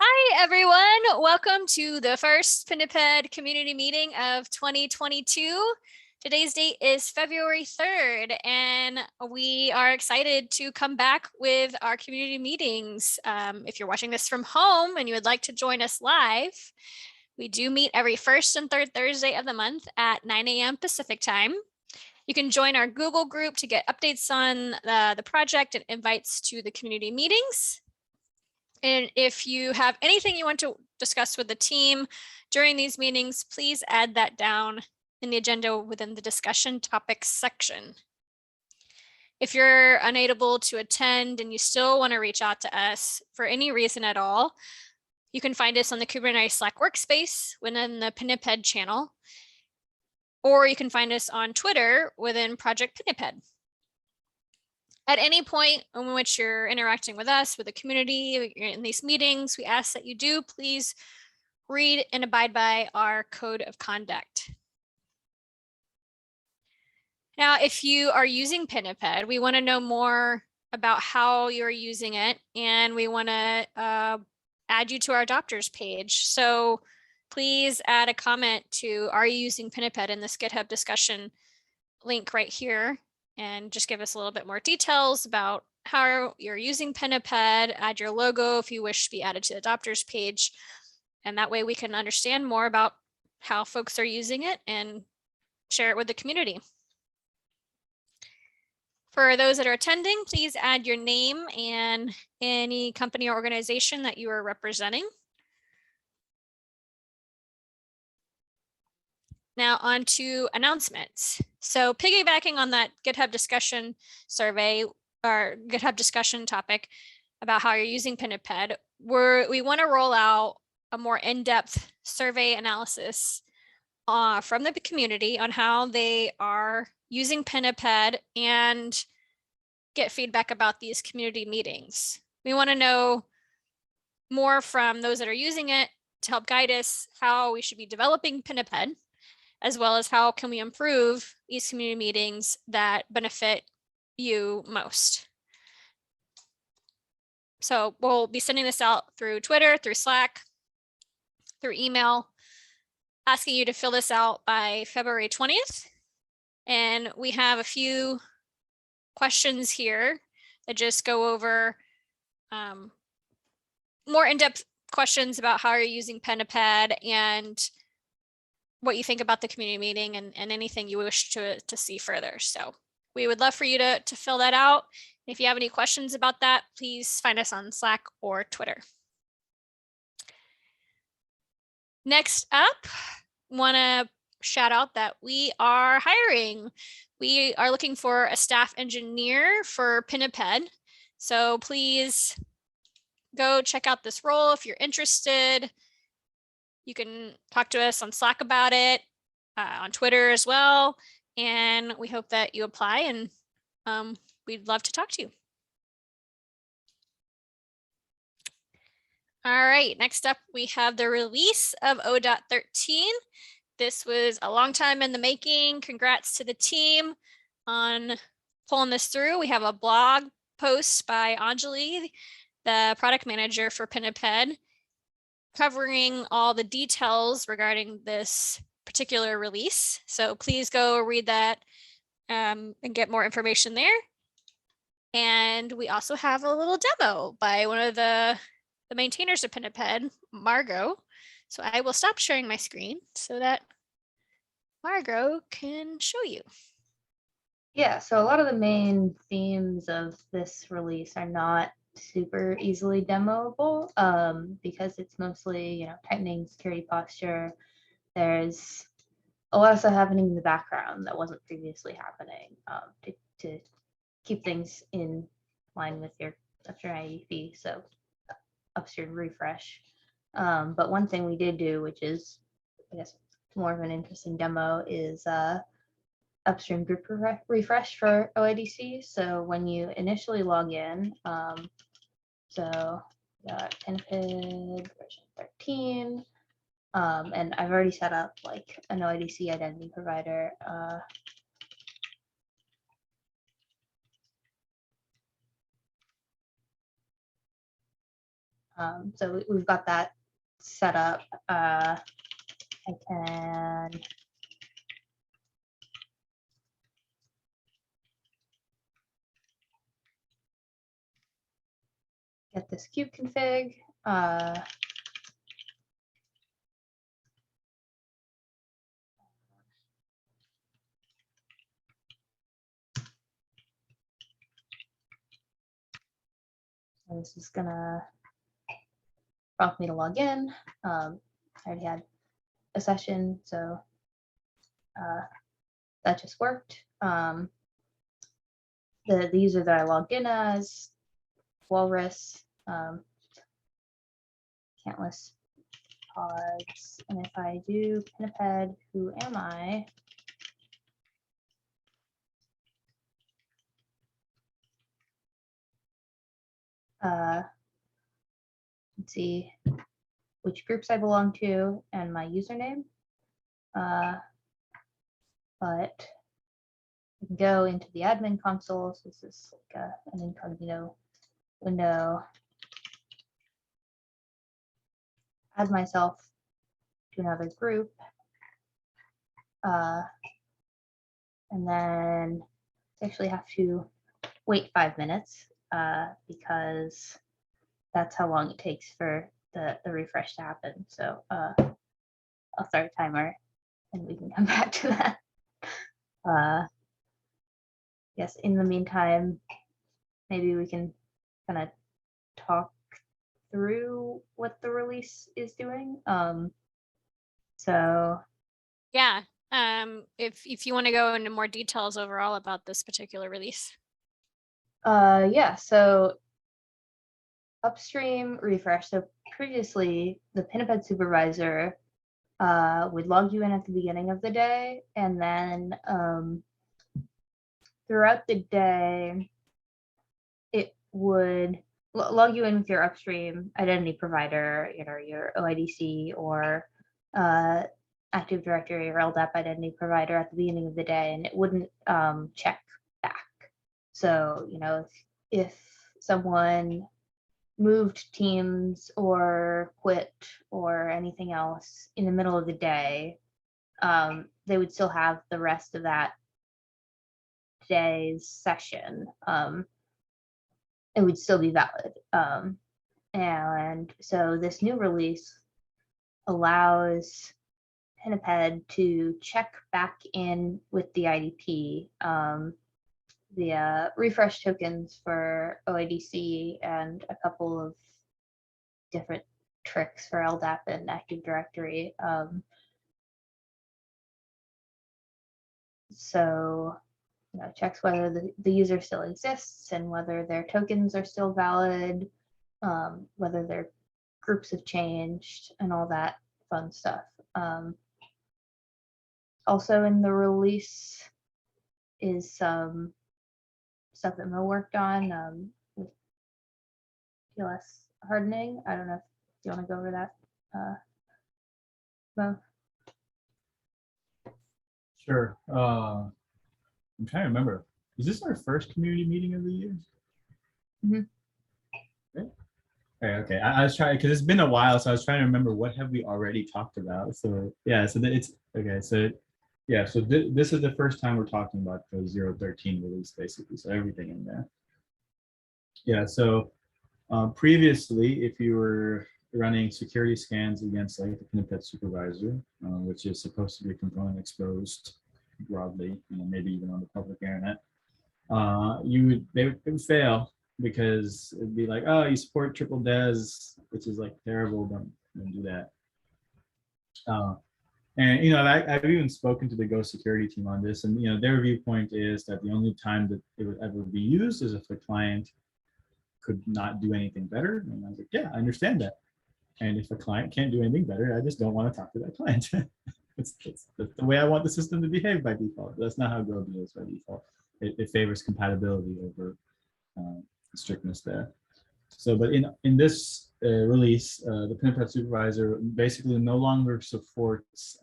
Hi, everyone. Welcome to the first Pinniped community meeting of 2022. Today's date is February 3rd, and we are excited to come back with our community meetings. If you're watching this from home and you would like to join us live, we do meet every first and third Thursday of the month at 9 a.m. Pacific time. You can join our Google group to get updates on the project and invites to the community meetings. And if you have anything you want to discuss with the team during these meetings, please add that down in the agenda within the discussion topics section. If you're unable to attend and you still want to reach out to us for any reason at all, you can find us on the Kubernetes Slack workspace within the Pinniped channel, or you can find us on Twitter within Project Pinniped. At any point in which you're interacting with us, with the community, in these meetings, we ask that you do please read and abide by our code of conduct. Now, if you are using Pinniped, we want to know more about how you're using it, and we want to add you to our adopters page. So please add a comment to "Are you using Pinniped?" in this GitHub discussion link right here, and just give us a little bit more details about how you're using Pinniped. Add your logo if you wish to be added to the adopters page, and that way we can understand more about how folks are using it and share it with the community. For those that are attending, please add your name and any company or organization that you are representing. Now on to announcements. So piggybacking on that GitHub discussion survey or GitHub discussion topic about how you're using Pinniped, we want to roll out a more in-depth survey analysis from the community on how they are using Pinniped and get feedback about these community meetings. We want to know more from those that are using it to help guide us how we should be developing Pinniped, as well as how can we improve these community meetings that benefit you most. So we'll be sending this out through Twitter, through Slack, through email, asking you to fill this out by February 20th. And we have a few questions here that just go over more in-depth questions about how you're using Pinniped and what you think about the community meeting and anything you wish to see further. So we would love for you to fill that out. If you have any questions about that, please find us on Slack or Twitter. Next up, want to shout out that we are hiring. We are looking for a staff engineer for Pinniped. So please go check out this role if you're interested. You can talk to us on Slack about it, on Twitter as well. And we hope that you apply, and we'd love to talk to you. All right, next up, we have the release of O.13. This was a long time in the making. Congrats to the team on pulling this through. We have a blog post by Anjali, the product manager for Pinniped, covering all the details regarding this particular release. So please go read that and get more information there. And we also have a little demo by one of the maintainers of Pinniped, Margot. So I will stop sharing my screen so that Margot can show you. Yeah, so a lot of the main themes of this release are not super easily demoable because it's mostly, tightening security posture. There's a lot of stuff happening in the background that wasn't previously happening to keep things in line with your upstream IDP, so upstream refresh. But one thing we did do, which is, I guess, more of an interesting demo, is upstream group refresh for OIDC. So when you initially log in, so got Pinniped version 13, and I've already set up like an OIDC identity provider. So we've got that set up. I can get this cube config. So this is gonna prompt me to log in. I already had a session, so that just worked. The user that I logged in as, Walrus, can't list pods. And if I do Pinniped, who am I? Let's see which groups I belong to and my username. But I can go into the admin console. So this is like an incognito window. Add myself to another group. And then I actually have to wait 5 minutes because that's how long it takes for the refresh to happen. So I'll start a timer and we can come back to that. Yes, in the meantime, maybe we can kind of talk through what the release is doing. So Yeah, if you want to go into more details overall about this particular release. yeah, so upstream refresh. So previously, the Pinniped supervisor would log you in at the beginning of the day, and then throughout the day, it would log you in with your upstream identity provider, your OIDC or Active Directory or LDAP identity provider at the beginning of the day, and it wouldn't check back. So, if someone moved teams or quit or anything else in the middle of the day, they would still have the rest of that day's session. It would still be valid. And so this new release allows Pinniped to check back in with the IDP. The refresh tokens for OIDC and a couple of different tricks for LDAP and Active Directory. So checks whether the user still exists and whether their tokens are still valid, whether their groups have changed, and all that fun stuff. Also in the release is some stuff that Mo worked on with TLS hardening. I don't know if you want to go over that, Mo. Sure. I'm trying to remember. Is this our first community meeting of the year? Mm-hmm. Okay. I was trying because it's been a while, so I was trying to remember what have we already talked about. So yeah, so it's okay. So yeah, so this is the first time we're talking about the 0.13 release, basically. So everything in there. Yeah. So previously, if you were running security scans against like the Pinniped supervisor, which is supposed to be component exposed broadly, maybe even on the public internet, they would fail because it'd be like, oh, you support triple DES, which is like terrible. Don't do that. And I've even spoken to the Go security team on this, and their viewpoint is that the only time that it would ever be used is if the client could not do anything better. And I was like, yeah, I understand that. And if a client can't do anything better, I just don't want to talk to that client. It's the way I want the system to behave by default. That's not how Go behaves by default. It favors compatibility over strictness there. So, but in this release, the Pinniped supervisor basically no longer supports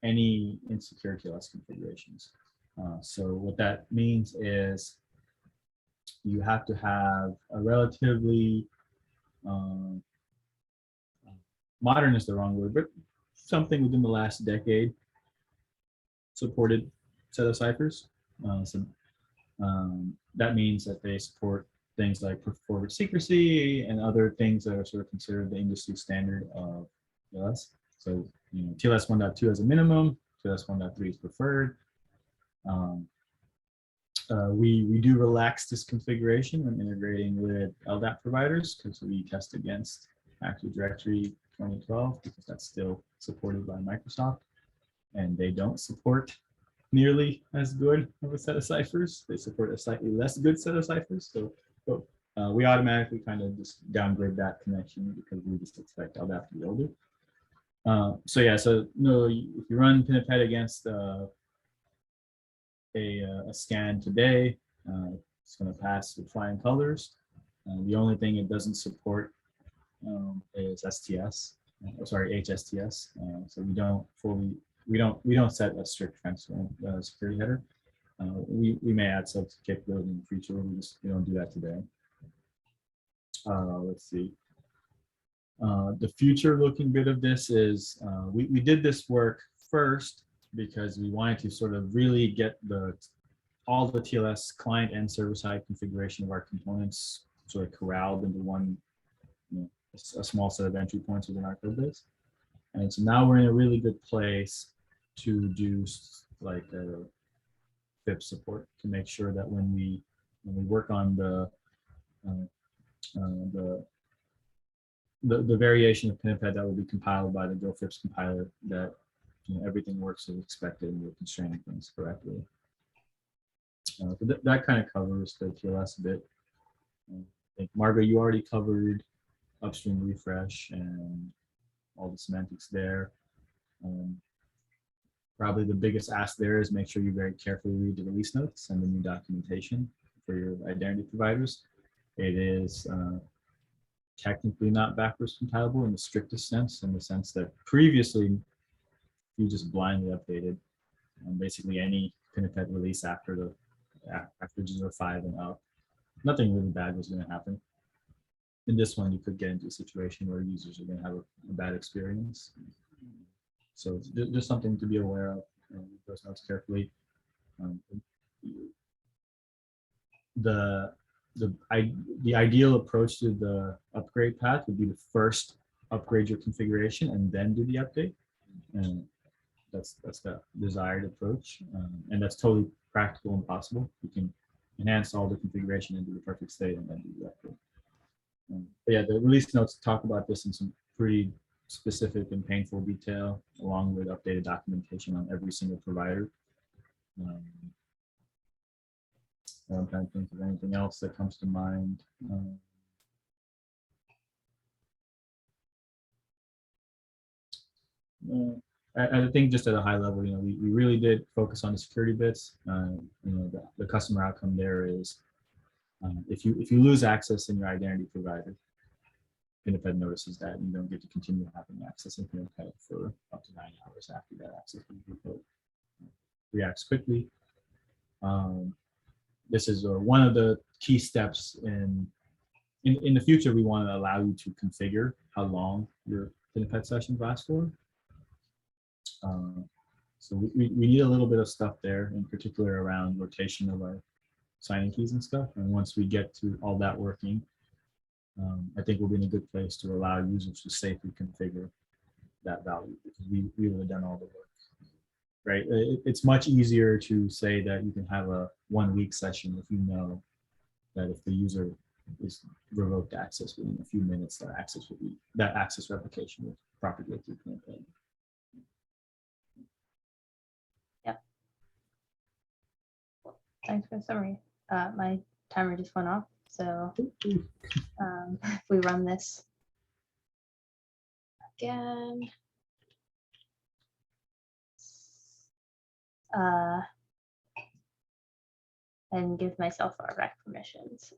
any insecure TLS configurations. So what that means is you have to have a relatively um, modern is the wrong word, but something within the last decade supported set of ciphers. That means that they support things like forward secrecy and other things that are sort of considered the industry standard of TLS. So, TLS 1.2 as a minimum, TLS 1.3 is preferred. We do relax this configuration when integrating with LDAP providers because we test against Active Directory 2012 because that's still supported by Microsoft, and they don't support nearly as good of a set of ciphers. They support a slightly less good set of ciphers. So we automatically kind of just downgrade that connection because we just expect LDAP to be older. So if you run Pinniped against a scan today, it's going to pass with flying colors. The only thing it doesn't support is STS, HSTS. So we don't set a strict transfer security header. We may add such capability in the future. We don't do that today. Let's see. The future looking bit of this is we did this work first because we wanted to sort of really get all the TLS client and server side configuration of our components sort of corralled into one, a small set of entry points within our code base. And so now we're in a really good place to do like a FIP support to make sure that when we work on the variation of Pinniped that will be compiled by the Go FIPS compiler, that everything works as expected and we're constraining things correctly. So that kind of covers the TLS a bit. I think Margo, you already covered upstream refresh and all the semantics there. Probably the biggest ask there is make sure you very carefully read the release notes and the new documentation for your identity providers. It is technically not backwards compatible in the strictest sense, in the sense that previously you just blindly updated basically any Pinniped release after 0.5 and up. Nothing really bad was going to happen. In this one, you could get into a situation where users are going to have a bad experience. So just something to be aware of. Those notes carefully. The ideal approach to the upgrade path would be to first upgrade your configuration and then do the update. And that's the desired approach, and that's totally practical and possible. You can enhance all the configuration into the perfect state and then do the upgrade. But yeah, the release notes talk about this in some pretty specific and painful detail, along with updated documentation on every single provider. I'm trying to think of anything else that comes to mind. I think just at a high level, we really did focus on the security bits. The customer outcome there is if you lose access in your identity provider, Pinniped notices that and you don't get to continue having access in Pinniped for up to 9 hours after that access is revoked. Reacts quickly. This is one of the key steps in the future. We want to allow you to configure how long your Pinniped sessions last for. So we need a little bit of stuff there, in particular around rotation of our signing keys and stuff. And once we get to all that working, I think we'll be in a good place to allow users to safely configure that value, because we would have done all the work. Right? It's much easier to say that you can have a 1 week session if you know that if the user is revoked access within a few minutes, that access replication will propagate through Pinniped. Thanks for the summary. My timer just went off, so if we run this again, and give myself RBAC permissions,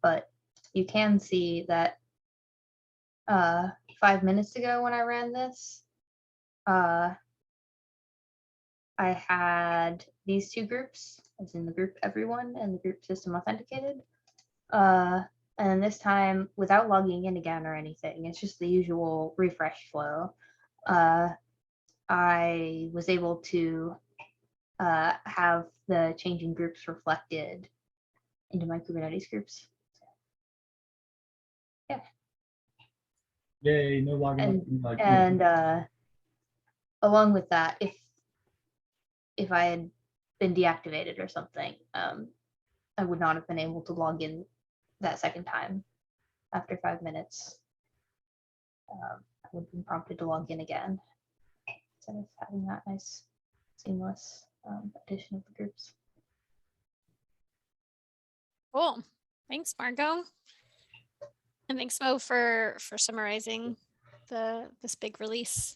but you can see that 5 minutes ago when I ran this, I had these two groups, as in the group everyone and the group system authenticated. And this time, without logging in again or anything, it's just the usual refresh flow. I was able to have the changing groups reflected into my Kubernetes groups. Yeah. Yay, no logging. And along with that, if I had been deactivated or something, I would not have been able to log in that second time after 5 minutes. I would have been prompted to log in again instead of having that nice seamless addition of the groups. Cool. Thanks, Margot. And thanks, Mo, for summarizing this big release.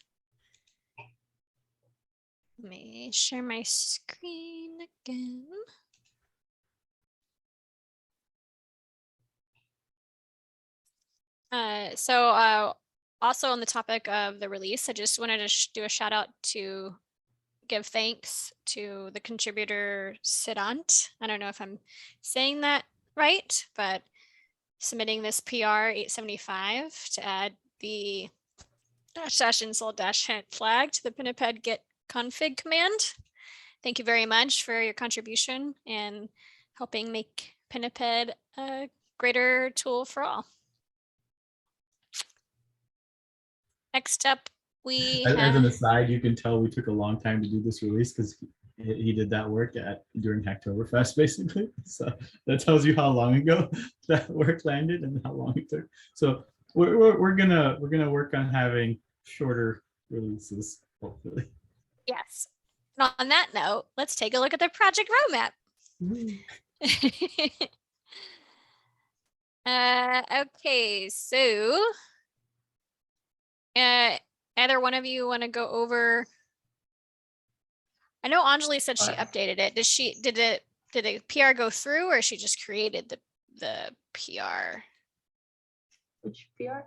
Let me share my screen again. Also on the topic of the release, I just wanted to do a shout out to give thanks to the contributor Sidant. I don't know if I'm saying that right, but submitting this PR 875 to add the --install flag to the Pinniped git config command. Thank you very much for your contribution and helping make Pinniped a greater tool for all. Next up, we As have an aside, you can tell we took a long time to do this release because he did that work during Hacktoberfest, basically. So that tells you how long ago that work landed and how long it took. So we're gonna work on having shorter releases, hopefully. yes. And on that note, let's take a look at the project roadmap. Okay, so either one of you want to go over? I know Anjali said she updated it. Did the PR go through, or she just created the PR? Which PR?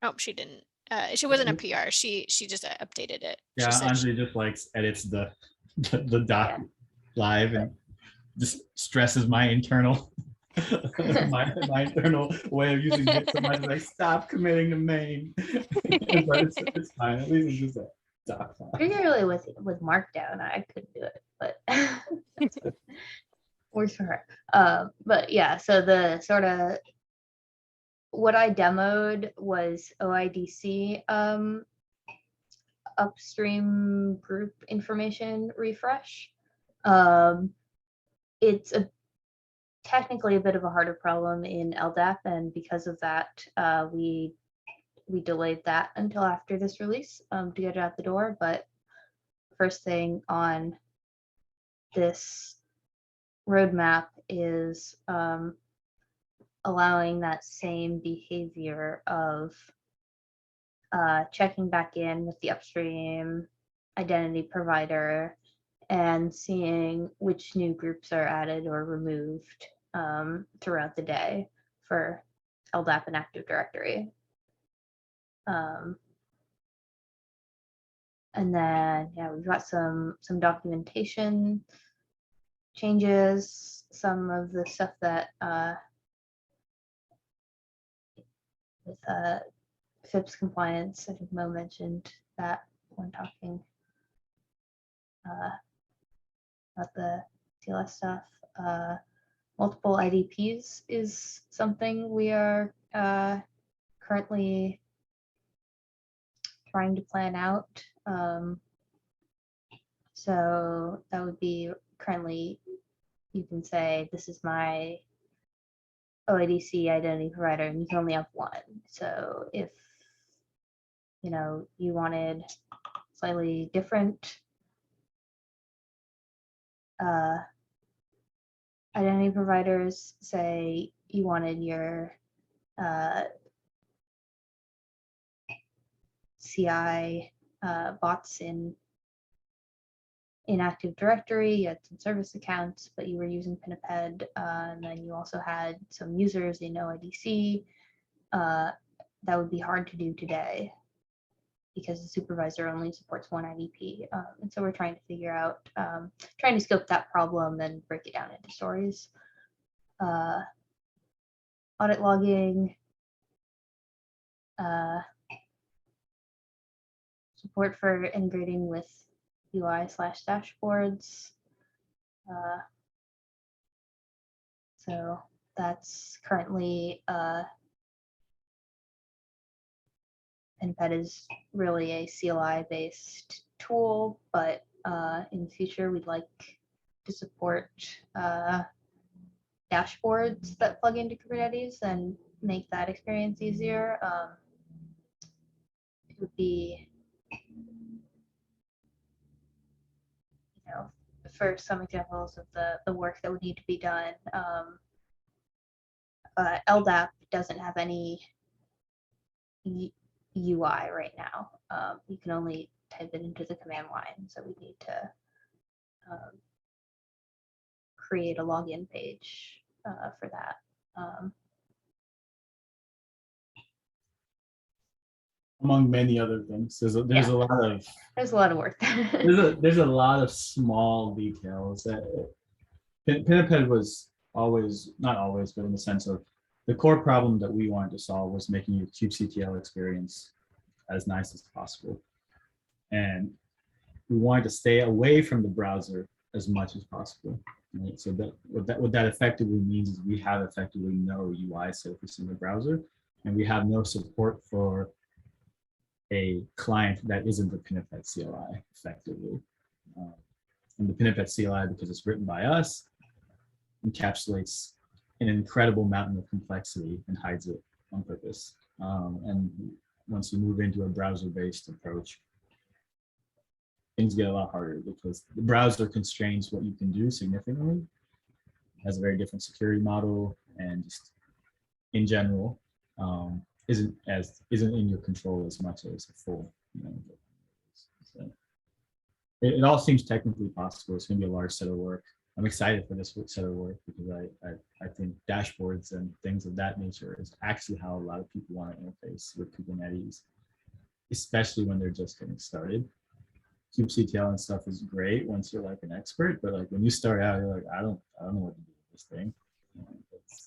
Oh, she didn't. She wasn't a PR. She just updated it. Yeah, she Anjali just edits the doc live and just stresses my internal my internal way of using it so much. Like, stop committing to main. But it's fine. At least it's just a doc file. Particularly with Markdown, I couldn't do it, but works for her. But yeah, so the sort of what I demoed was OIDC upstream group information refresh. It's technically a bit of a harder problem in LDAP, and because of that, we delayed that until after this release to get it out the door. But first thing on this roadmap is allowing that same behavior of checking back in with the upstream identity provider and seeing which new groups are added or removed throughout the day for LDAP and Active Directory. And then, yeah, we've got some documentation changes, some of the stuff that with FIPS compliance, I think Mo mentioned that when talking about the TLS stuff. Multiple IDPs is something we are currently trying to plan out. So that would be currently, you can say, this is my OIDC identity provider, and you can only have one. So if you wanted slightly different identity providers, say you wanted your CI bots in Active Directory, you had some service accounts, but you were using Pinniped, and then you also had some users in OIDC. That would be hard to do today because the supervisor only supports one IDP. And so we're trying to figure out, trying to scope that problem and break it down into stories. audit logging, support for integrating with UI/dashboards. So that's currently Pinniped is really a CLI-based tool, but in the future we'd like to support dashboards that plug into Kubernetes and make that experience easier. It would be, for some examples of the work that would need to be done. LDAP doesn't have any UI right now. You can only type it into the command line, so we need to create a login page for that. Among many other things, there's a lot of work. there's a lot of small details that Pinniped was always, not always, but in the sense of the core problem that we wanted to solve was making your kubectl experience as nice as possible, and we wanted to stay away from the browser as much as possible. Right? So that what that effectively means is we have effectively no UI surface in the browser, and we have no support for a client that isn't the Pinniped CLI effectively. And the Pinniped CLI, because it's written by us, encapsulates an incredible mountain of complexity and hides it on purpose. And once you move into a browser-based approach, things get a lot harder because the browser constrains what you can do significantly. It has a very different security model, and just in general, isn't in your control as much as a full. So it all seems technically possible. It's going to be a large set of work. I'm excited for this set of work because I think dashboards and things of that nature is actually how a lot of people want to interface with Kubernetes, especially when they're just getting started. kubectl and stuff is great once you're like an expert, but like when you start out, you're like, I don't know what to do with this thing.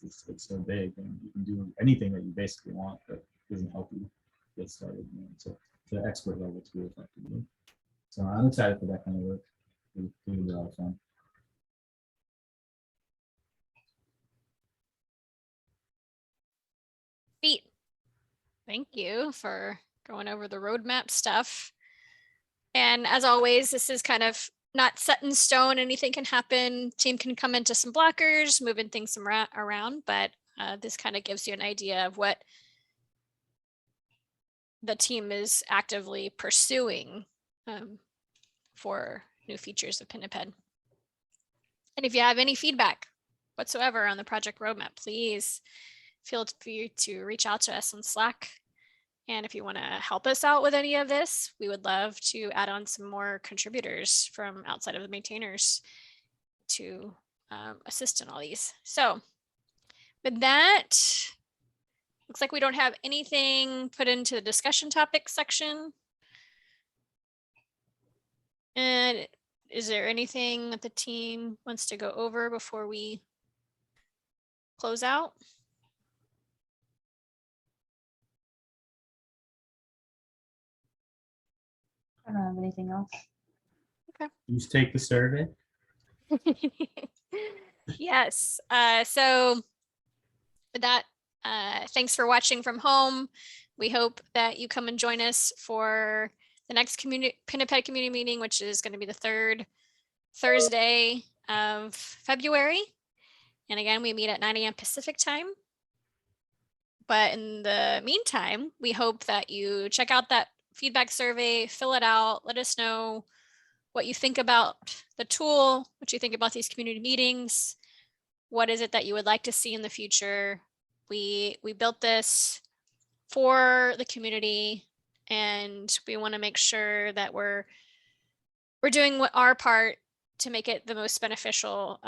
It's so big, and you can do anything that you basically want, but it doesn't help you get started. So to expert level tool effectively. So I'm excited for that kind of work. It'll be a lot of fun. Pete, thank you for going over the roadmap stuff. And as always, this is kind of not set in stone. Anything can happen. Team can come into some blockers, moving things around, but this kind of gives you an idea of what the team is actively pursuing for new features of Pinniped. And if you have any feedback whatsoever on the project roadmap, please feel free to reach out to us on Slack. And if you want to help us out with any of this, we would love to add on some more contributors from outside of the maintainers to assist in all these. So with that, looks like we don't have anything put into the discussion topics section. And is there anything that the team wants to go over before we close out? I don't have anything else. Okay. You just take the survey. Yes. So with that, thanks for watching from home. We hope that you come and join us for the next Pinniped community meeting, which is going to be the third Thursday of February. And again, we meet at 9 a.m. Pacific time. But in the meantime, we hope that you check out that feedback survey, fill it out, let us know what you think about the tool, what you think about these community meetings, what is it that you would like to see in the future. We built this for the community, and we want to make sure that we're doing our part to make it the most beneficial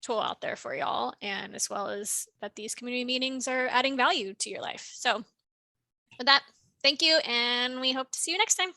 tool out there for y'all, and as well as that these community meetings are adding value to your life. So with that, thank you, and we hope to see you next time.